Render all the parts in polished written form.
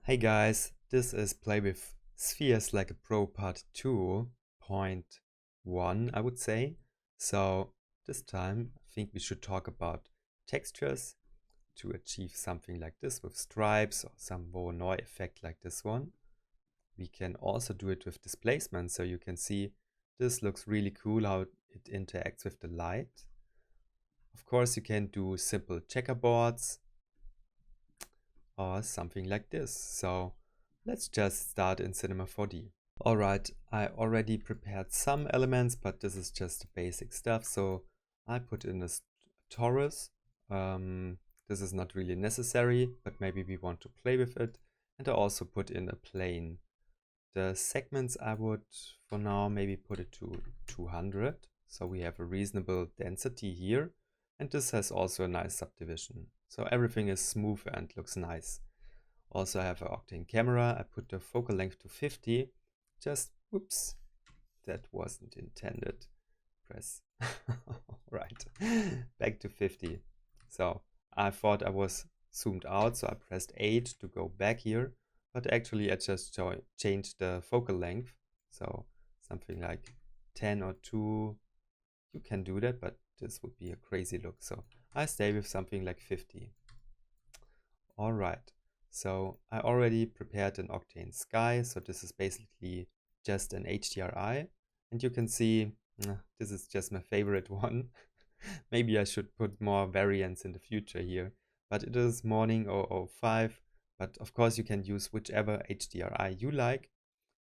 Hey guys, this is Play with Spheres Like a Pro Part 2.1, I would say. So this time I think we should talk about textures to achieve something like this with stripes or some Voronoi effect like this one. We can also do it with displacement, so you can see this looks really cool how it interacts with the light. Of course, you can do simple checkerboards or something like this. So let's just start in Cinema 4D. Alright, I already prepared some elements, but this is just the basic stuff. So I put in a torus. This is not really necessary, but maybe we want to play with it. And I also put in a plane. The segments I would, for now, maybe put it to 200. So we have a reasonable density here. And this has also a nice subdivision. So everything is smooth and looks nice. Also I have an Octane camera. I put the focal length to 50. Just, whoops, that wasn't intended. Press. Right, back to 50. So I thought I was zoomed out, so I pressed 8 to go back here. But actually I just changed the focal length. So something like 10 or 2. You can do that, but this would be a crazy look. So I stay with something like 50. Alright, so I already prepared an Octane sky. So this is basically just an HDRI. And you can see this is just my favorite one. Maybe I should put more variants in the future here. But it is morning 005. But of course you can use whichever HDRI you like.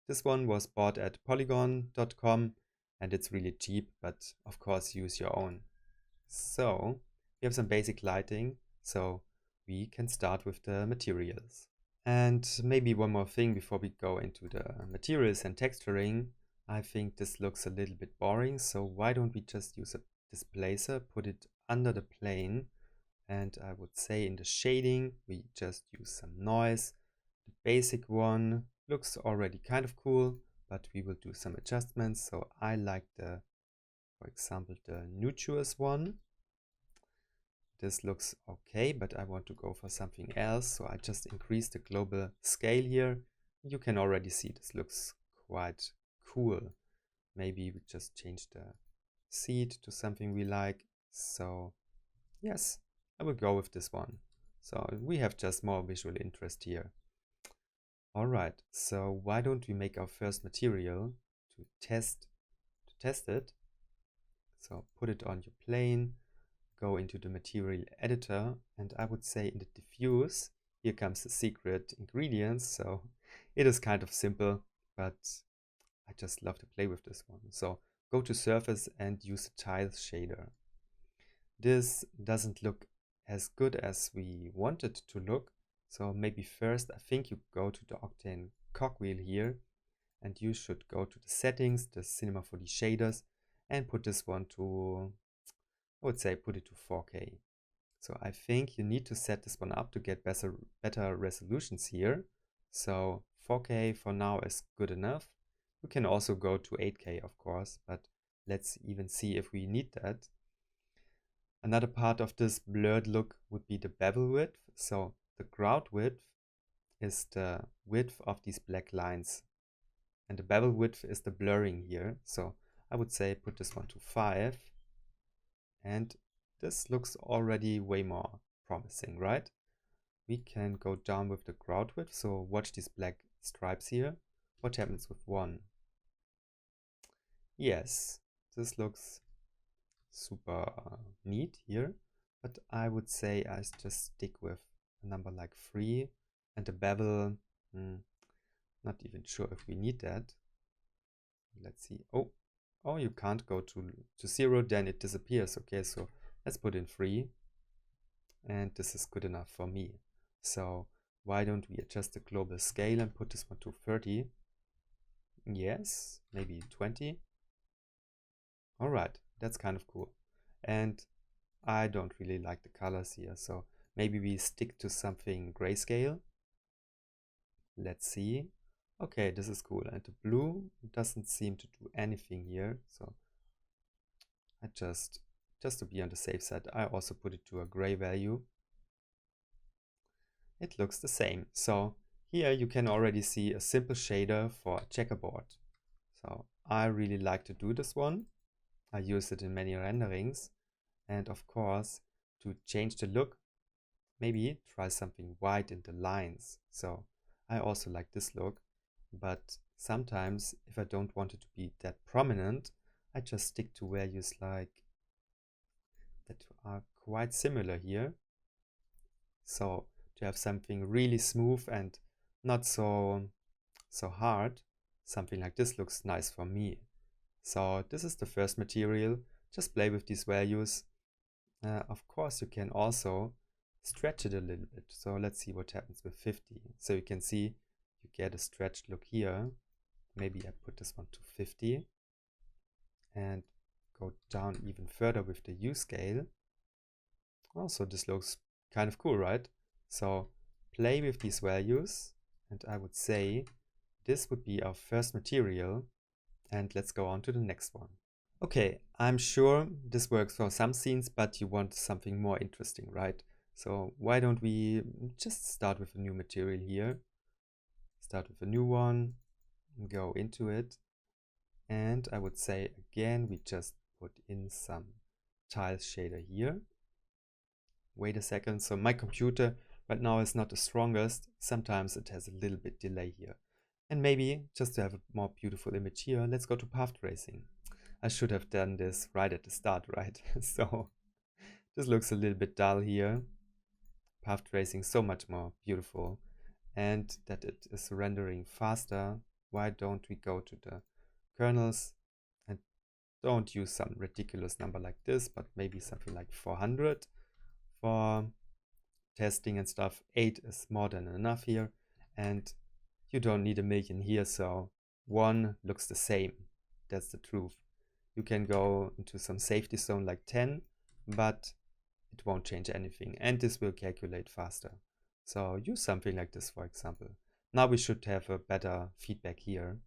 This one was bought at polygon.com and it's really cheap, but of course use your own. So we have some basic lighting, so we can start with the materials. And maybe one more thing before we go into the materials and texturing. I think this looks a little bit boring, so why don't we just use a displacer, put it under the plane, and I would say in the shading we just use some noise. The basic one looks already kind of cool, but we will do some adjustments. So I like the, for example, the nutritious one. This looks okay, but I want to go for something else. So I just increase the global scale here. You can already see this looks quite cool. Maybe we just change the seed to something we like. So yes, I will go with this one. So we have just more visual interest here. Alright, so why don't we make our first material to test it. So put it on your plane, go into the material editor, and I would say in the diffuse, here comes the secret ingredients. So it is kind of simple, but I just love to play with this one. So go to surface and use the tiles shader. This doesn't look as good as we want it to look. So maybe first I think you go to the Octane cogwheel here and you should go to the settings, the Cinema 4D shaders, and put this one to, I would say put it to 4K. So I think you need to set this one up to get better resolutions here. So 4K for now is good enough. You can also go to 8K of course, but let's even see if we need that. Another part of this blurred look would be the bevel width. So the ground width is the width of these black lines. And the bevel width is the blurring here. So I would say put this one to 5. And this looks already way more promising, right? We can go down with the ground width. So watch these black stripes here. What happens with 1? Yes, this looks super neat here. But I would say I just stick with a number like 3. And the bevel, not even sure if we need that. Let's see. Oh, you can't go to 0, then it disappears. Okay, so let's put in 3. And this is good enough for me. So why don't we adjust the global scale and put this one to 30? Yes, maybe 20. Alright, that's kind of cool. And I don't really like the colors here, so maybe we stick to something grayscale. Let's see. Okay, this is cool. And the blue doesn't seem to do anything here, so I just to be on the safe side, I also put it to a gray value. It looks the same. So Here you can already see a simple shader for a checkerboard. So I really like to do this one. I use it in many renderings. And of course, to change the look, maybe try something white in the lines. So I also like this look, but sometimes if I don't want it to be that prominent, I just stick to values like that are quite similar here. So to have something really smooth and not so hard, something like this looks nice for me. So this is the first material. Just play with these values. Of course, you can also stretch it a little bit. So let's see what happens with 50. So you can see you get a stretched look here. Maybe I put this one to 50 and go down even further with the U scale. Also, this looks kind of cool, right? So play with these values, and I would say this would be our first material, and let's go on to the next one. Okay, I'm sure this works for some scenes, but you want something more interesting, right? So why don't we just start with a new material here? Start with a new one, go into it, and I would say again we just put in some tiles shader here. Wait a second, so my computer right now is not the strongest. Sometimes it has a little bit delay here. And maybe just to have a more beautiful image here, let's go to path tracing. I should have done this right at the start, right? So this looks a little bit dull here. Path tracing so much more beautiful, and that it is rendering faster. Why don't we go to the kernels and don't use some ridiculous number like this, but maybe something like 400 for testing and stuff. 8 is more than enough here, and you don't need a million here, so 1 looks the same. That's the truth. You can go into some safety zone like 10, but it won't change anything, and this will calculate faster. So use something like this, for example. Now we should have a better feedback here.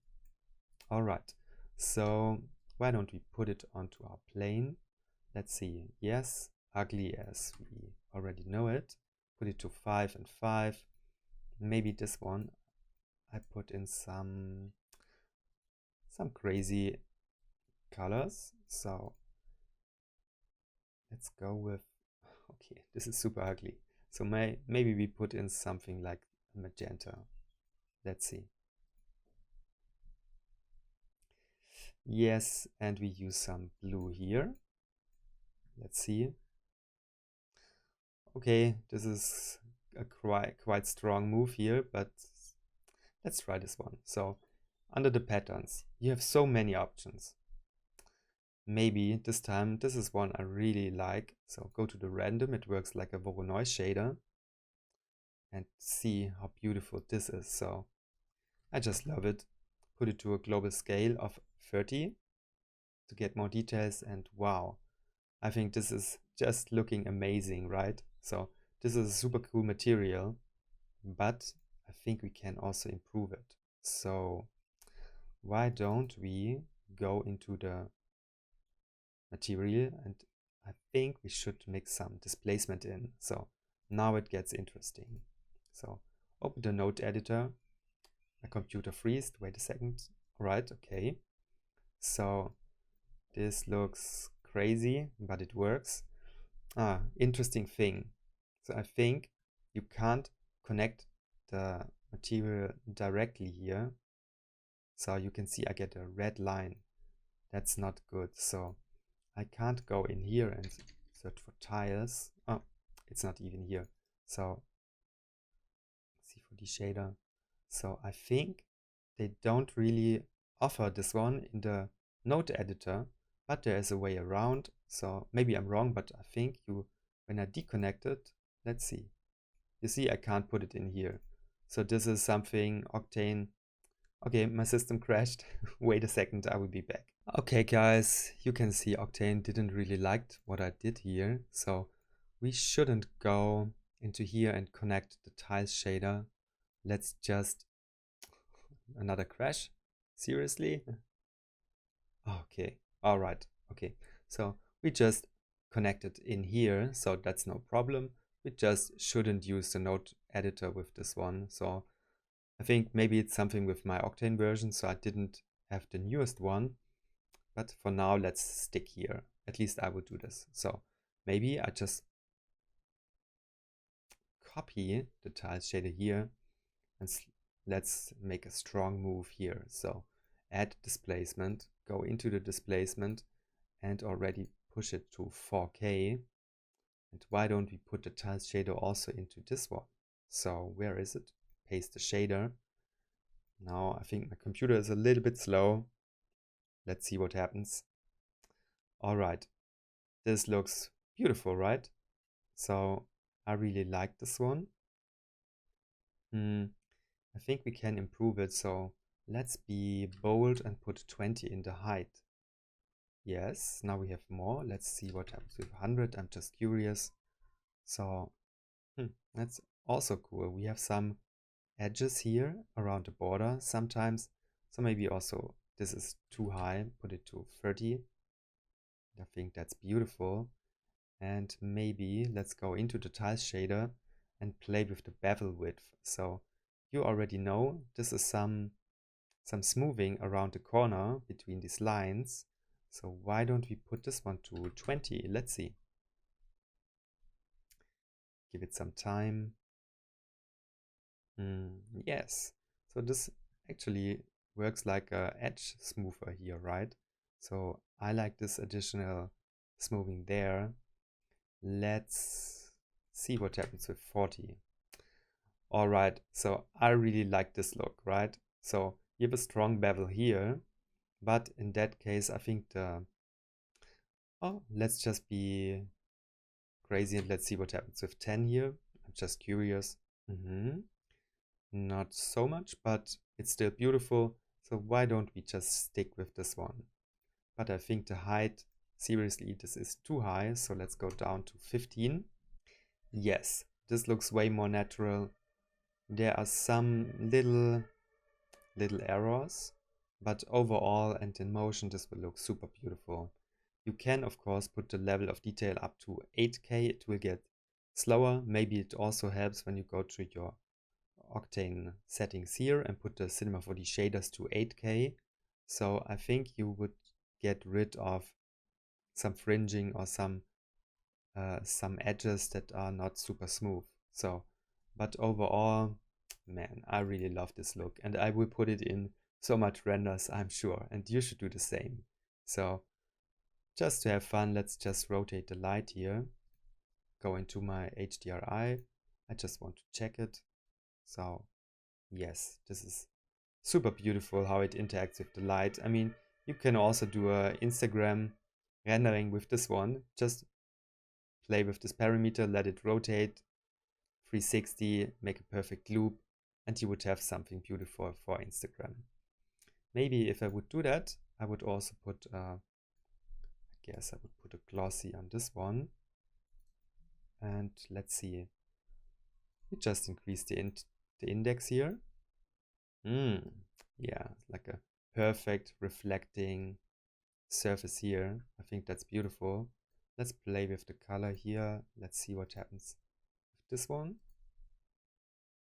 All right, so why don't we put it onto our plane? Let's see. Yes, ugly as we already know it. Put it to 5 and 5. Maybe this one I put in some crazy colors. So let's go with, okay, this is super ugly. So maybe we put in something like magenta. Let's see. Yes, and we use some blue here. Let's see. Okay, this is a quite strong move here, but let's try this one. So under the patterns, you have so many options. Maybe this time, this is one I really like. So go to the random, it works like a Voronoi shader, and see how beautiful this is. So I just love it. Put it to a global scale of 30 to get more details, and wow, I think this is just looking amazing, right? So this is a super cool material, but I think we can also improve it. So why don't we go into the material, and I think we should mix some displacement in. So now it gets interesting. So open the node editor. My computer freezed. Wait a second. All right, okay. So this looks crazy, but it works. Interesting thing. So I think you can't connect the material directly here. So you can see I get a red line. That's not good. So I can't go in here and search for tiles. Oh, it's not even here. So let's see for the shader. So I think they don't really offer this one in the node editor, but there is a way around. So maybe I'm wrong, but I think when I deconnect it, let's see. You see, I can't put it in here. So this is something Octane. Okay, my system crashed. Wait a second, I will be back. Okay guys, you can see Octane didn't really like what I did here. So we shouldn't go into here and connect the tiles shader. Let's just, another crash? Seriously? Okay, all right, okay. So we just connected in here, so that's no problem. We just shouldn't use the node editor with this one. So I think maybe it's something with my Octane version, so I didn't have the newest one. But for now, let's stick here. At least I would do this. So maybe I just copy the tiles shader here and let's make a strong move here. So add displacement, go into the displacement and already push it to 4K. And why don't we put the tiles shader also into this one? So where is it? Paste the shader. Now I think my computer is a little bit slow. Let's see what happens. All right, this looks beautiful, right? So I really like this one. I think we can improve it. So let's be bold and put 20 in the height. Yes, now we have more. Let's see what happens with 100. I'm just curious. So that's also cool. We have some edges here around the border sometimes. So maybe also this is too high. Put it to 30. I think that's beautiful. And maybe let's go into the tiles shader and play with the bevel width. So you already know this is some smoothing around the corner between these lines. So why don't we put this one to 20? Let's see. Give it some time. Yes. So this actually works like a edge smoother here, right? So I like this additional smoothing there. Let's see what happens with 40. All right, so I really like this look, right? So you have a strong bevel here, but in that case, I think let's just be crazy and let's see what happens with 10 here. I'm just curious. Not so much, but it's still beautiful. So why don't we just stick with this one? But I think the height, seriously, this is too high. So let's go down to 15. Yes, this looks way more natural. There are some little errors, but overall and in motion, this will look super beautiful. You can, of course, put the level of detail up to 8K. It will get slower. Maybe it also helps when you go to your Octane settings here and put the Cinema 4D shaders to 8K. So I think you would get rid of some fringing or some edges that are not super smooth. So, but overall, man, I really love this look and I will put it in so much renders, I'm sure, and you should do the same. So just to have fun, let's just rotate the light here. Go into my HDRI. I just want to check it. So yes, this is super beautiful how it interacts with the light. I mean, you can also do a Instagram rendering with this one. Just play with this parameter, let it rotate 360, make a perfect loop, and you would have something beautiful for Instagram. Maybe if I would do that, I would also put, I guess I would put a glossy on this one. And let's see, we just increase the index here. Yeah, like a perfect reflecting surface here. I think that's beautiful. Let's play with the color here. Let's see what happens with this one.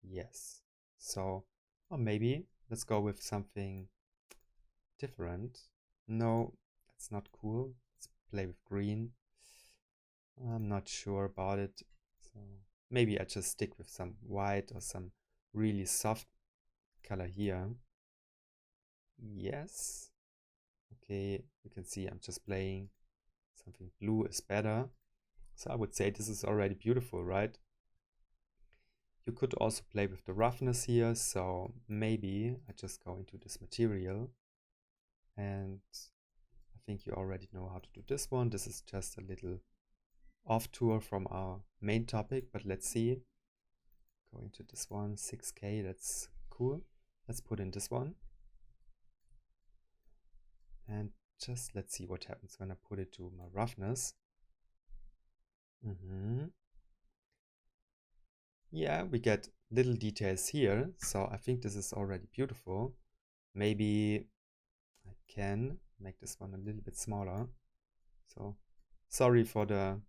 Yes. So, or maybe let's go with something different. No, that's not cool. Let's play with green. I'm not sure about it. So maybe I just stick with some white or some really soft color here. Yes. Okay, you can see I'm just playing something blue is better. So I would say this is already beautiful, right? You could also play with the roughness here. So maybe I just go into this material. And I think you already know how to do this one. This is just a little off tour from our main topic, but let's see. Go into this one, 6K, that's cool. Let's put in this one. And just let's see what happens when I put it to my roughness. Yeah, we get little details here. So I think this is already beautiful. Maybe I can make this one a little bit smaller. So sorry for the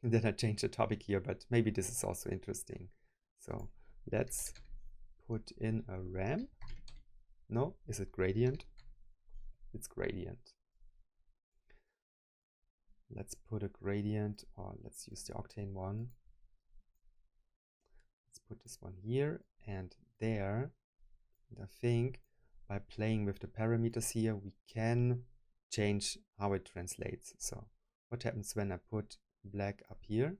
that I changed the topic here, but maybe this is also interesting. So let's put in a ramp. No, is it gradient? It's gradient. Let's put a gradient, or let's use the Octane one. Let's put this one here and there. And I think by playing with the parameters here, we can change how it translates. So what happens when I put black up here?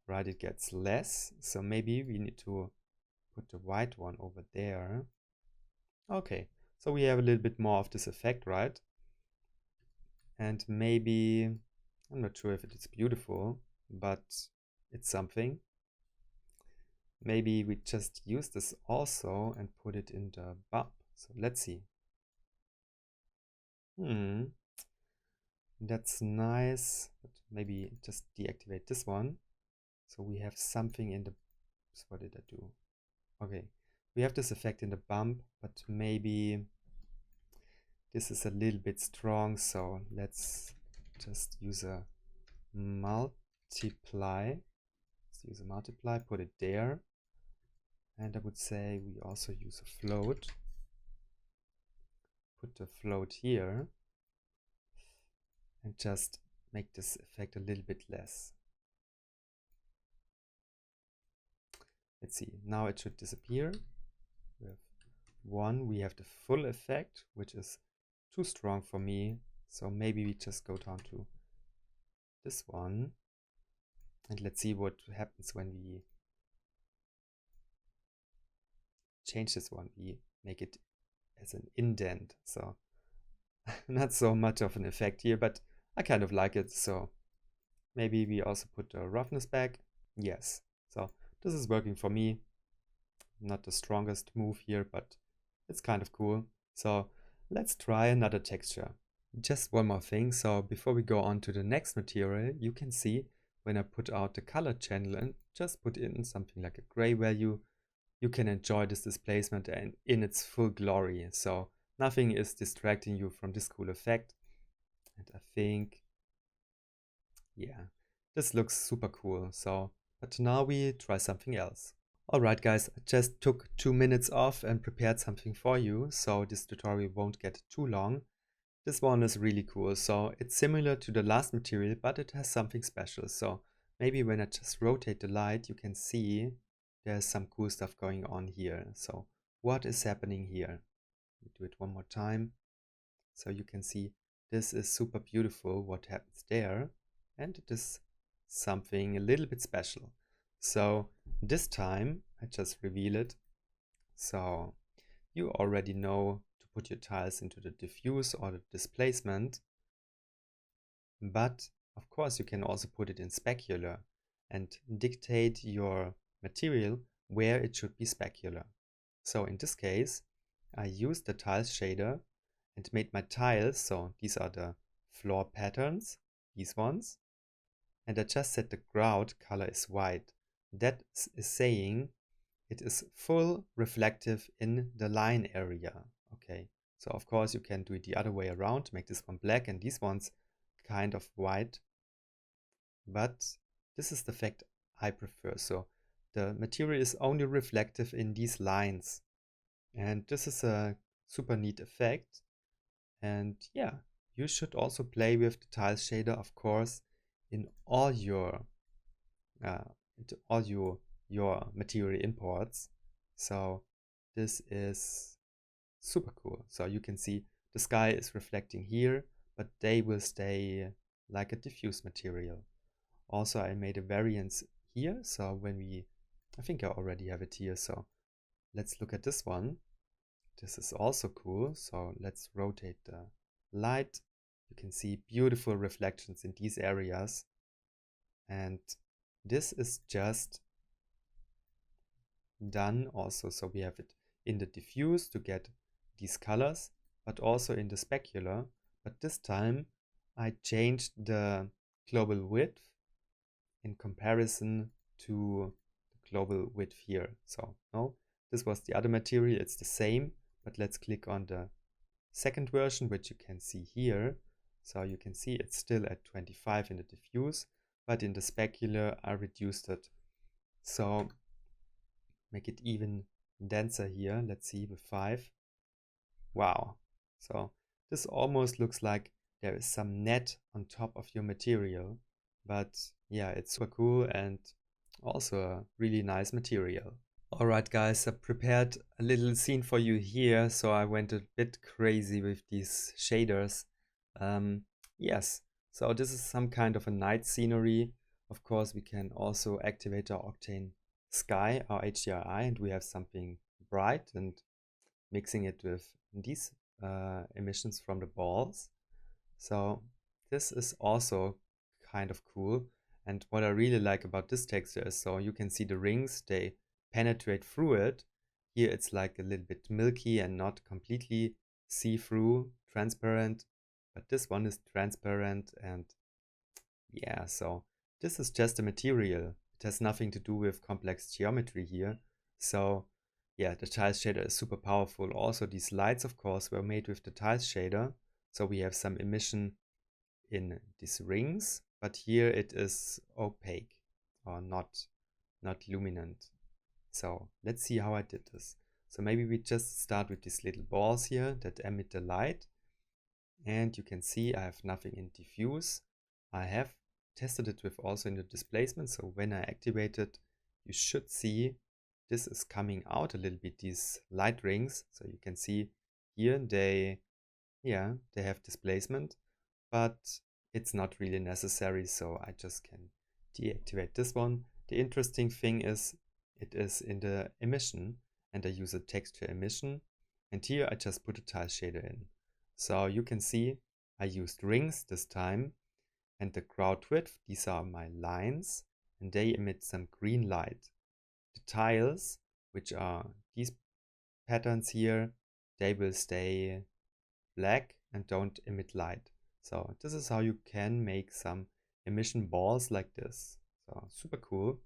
Right, it gets less. So maybe we need to put the white one over there. Okay, so we have a little bit more of this effect, right? And maybe, I'm not sure if it is beautiful, but it's something. Maybe we just use this also and put it in the bump. So let's see. That's nice, but maybe just deactivate this one. So we have something in the, so what did I do? Okay, we have this effect in the bump, but maybe this is a little bit strong, so let's just use a multiply. Let's use a multiply, put it there. And I would say we also use a float. Put the float here. And just make this effect a little bit less. Let's see, now it should disappear. We have one, we have the full effect, which is too strong for me. So maybe we just go down to this one. And let's see what happens when we change this one. We make it as an indent. So not so much of an effect here, but I kind of like it. So maybe we also put the roughness back. Yes. So this is working for me. Not the strongest move here, but it's kind of cool. So let's try another texture. Just one more thing. So before we go on to the next material, you can see when I put out the color channel and just put in something like a gray value, you can enjoy this displacement and in its full glory. So nothing is distracting you from this cool effect. And I think, yeah, this looks super cool. So, but now we try something else. Alright guys, I just took 2 minutes off and prepared something for you, so this tutorial won't get too long. This one is really cool, so it's similar to the last material, but it has something special. So maybe when I just rotate the light, you can see there's some cool stuff going on here. So what is happening here? We do it one more time. So you can see this is super beautiful what happens there, and it is something a little bit special. So this time I just reveal it. So you already know to put your tiles into the diffuse or the displacement, but of course you can also put it in specular and dictate your material where it should be specular. So in this case I used the tiles shader and made my tiles, so these are the floor patterns, these ones, and I just said the ground color is white. That is saying it is full reflective in the line area. Okay, so of course you can do it the other way around, make this one black and these ones kind of white, but this is the fact I prefer. So the material is only reflective in these lines, and this is a super neat effect. And yeah, you should also play with the tiles shader, of course, in all your material imports. So this is super cool. So you can see the sky is reflecting here, but they will stay like a diffuse material. Also, I made a variance here. So when I think I already have it here. So let's look at this one. This is also cool. So let's rotate the light. You can see beautiful reflections in these areas. And this is just done also. So we have it in the diffuse to get these colors, but also in the specular. But this time I changed the global width in comparison to the global width here. So no, this was the other material. It's the same, but let's click on the second version, which you can see here. So you can see it's still at 25 in the diffuse, but in the specular I reduced it. So make it even denser here. Let's see with 5. Wow. So this almost looks like there is some net on top of your material. But yeah, it's super cool and also a really nice material. Alright guys, I prepared a little scene for you here, so I went a bit crazy with these shaders. Yes, so this is some kind of a night scenery. Of course, we can also activate our Octane Sky, our HDRI, and we have something bright and mixing it with these emissions from the balls. So this is also kind of cool. And what I really like about this texture is, so you can see the rings, they penetrate through it. Here it's like a little bit milky and not completely see-through, transparent. But this one is transparent, and yeah, so this is just a material. It has nothing to do with complex geometry here. So yeah, the tiles shader is super powerful. Also, these lights, of course, were made with the tiles shader. So we have some emission in these rings, but here it is opaque or not luminant. So let's see how I did this. So maybe we just start with these little balls here that emit the light. And you can see I have nothing in diffuse. I have tested it with also in the displacement. So when I activate it, you should see this is coming out a little bit, these light rings. So you can see here they have displacement, but it's not really necessary. So I just can deactivate this one. The interesting thing is it is in the emission, and I use a texture emission. And here I just put a tile shader in. So you can see I used rings this time, and the ground width, these are my lines, and they emit some green light. The tiles, which are these patterns here, they will stay black and don't emit light. So this is how you can make some emission balls like this. So super cool.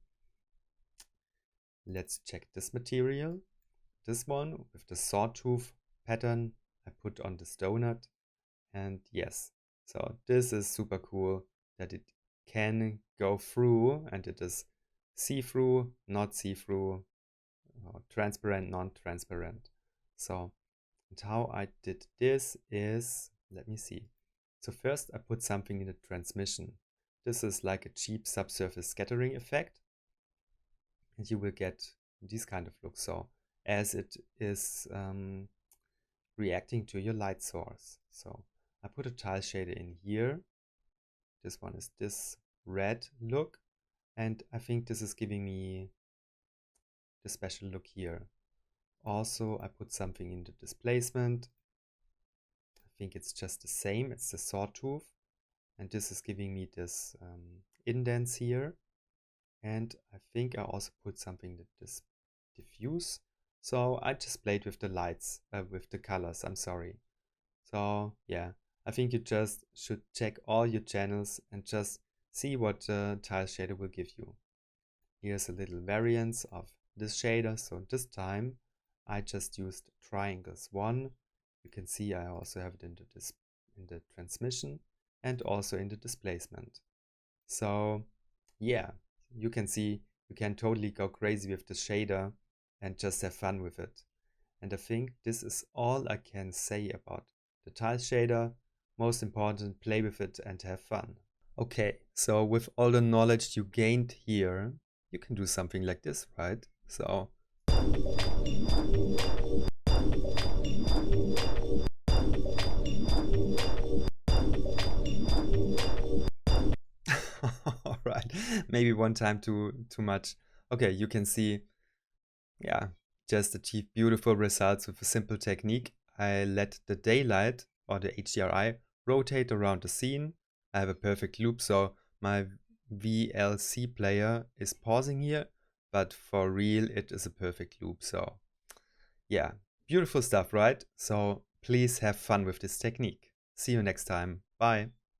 Let's check this material. This one with the sawtooth pattern I put on this donut. And yes, so this is super cool that it can go through, and it is see-through, not see-through, transparent, non-transparent. So, and how I did this is, let me see. So first I put something in the transmission. This is like a cheap subsurface scattering effect. And you will get this kind of look. So as it is reacting to your light source. So I put a tile shader in here. This one is this red look. And I think this is giving me the special look here. Also, I put something in the displacement. I think it's just the same. It's the sawtooth. And this is giving me this indents here. And I think I also put something that is diffuse. So I just played with the lights, with the colors, I'm sorry. So yeah, I think you just should check all your channels and just see what the tile shader will give you. Here's a little variance of this shader. So this time I just used triangles 1. You can see I also have it in the transmission and also in the displacement. So yeah, you can see you can totally go crazy with the shader and just have fun with it. And I think this is all I can say about the tile shader. Most important, play with it and have fun. Okay, so with all the knowledge you gained here, you can do something like this, right? So all right, maybe one time too much. Okay, you can see, yeah, just achieve beautiful results with a simple technique. I let the daylight or the HDRI rotate around the scene. I have a perfect loop, so my VLC player is pausing here, but for real it is a perfect loop. So yeah, beautiful stuff, right? So please have fun with this technique. See you next time. Bye.